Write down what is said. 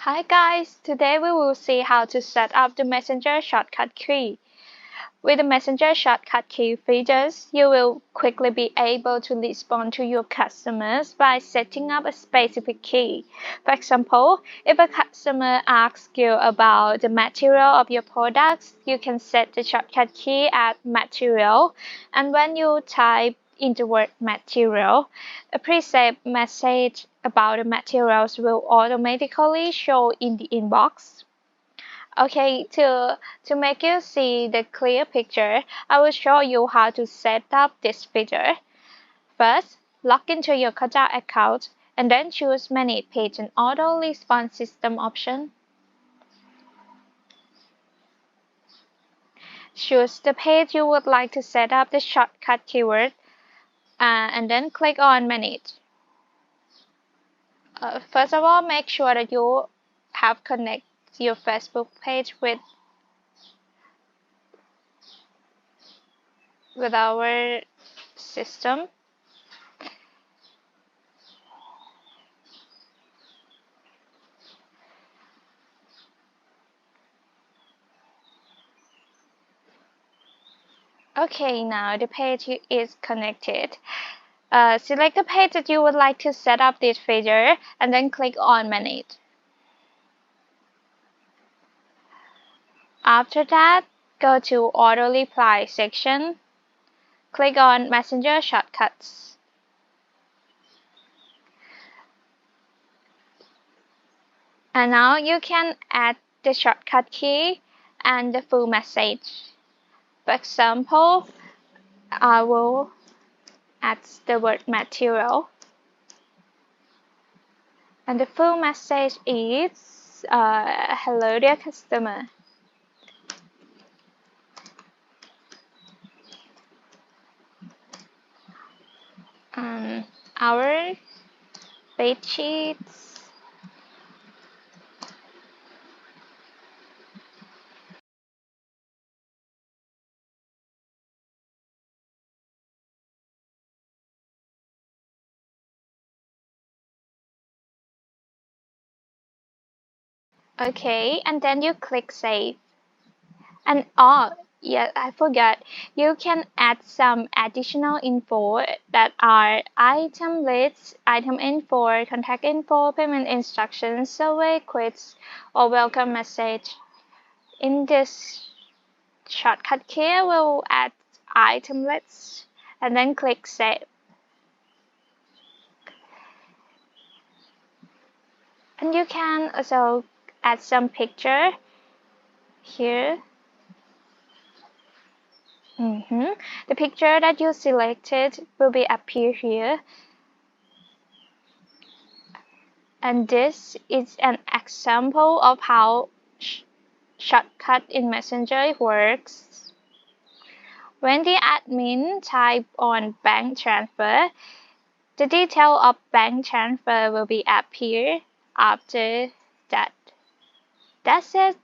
Hi guys, today we will see how to set up the Messenger shortcut key. With the Messenger shortcut key features, you will quickly be able to respond to your customers by setting up a specific key. For example, if a customer asks you about the material of your products, you can set the shortcut key at material, and when you type in the word material, a preset message about the materials will automatically show in the inbox. Okay, to make you see the clear picture, I will show you how to set up this feature. First, log into your Kaojao account and then choose Manage Page and Auto Response System option. Choose the page you would like to set up the shortcut keyword and then click on Manage. First of all, make sure that you have connected your Facebook page with our system. Okay, now the page is connected. Select the page that you would like to set up this feature and then click on Manage. After that, go to Auto Reply section. Click on Messenger Shortcuts. And now you can add the shortcut key and the full message. For example, I will add the word material. And the full message is hello dear customer. Our bed sheets okay, and then you click save. And yeah, I forgot, you can add some additional info that are item lists, item info, contact info, payment instructions, survey quiz, or welcome message. In this shortcut key, we'll add item lists and then click save. And you can also add some picture here. The picture that you selected will be appear here. And this is an example of how shortcut in Messenger works. When the admin type on bank transfer, the detail of bank transfer will be appear after that. That's it.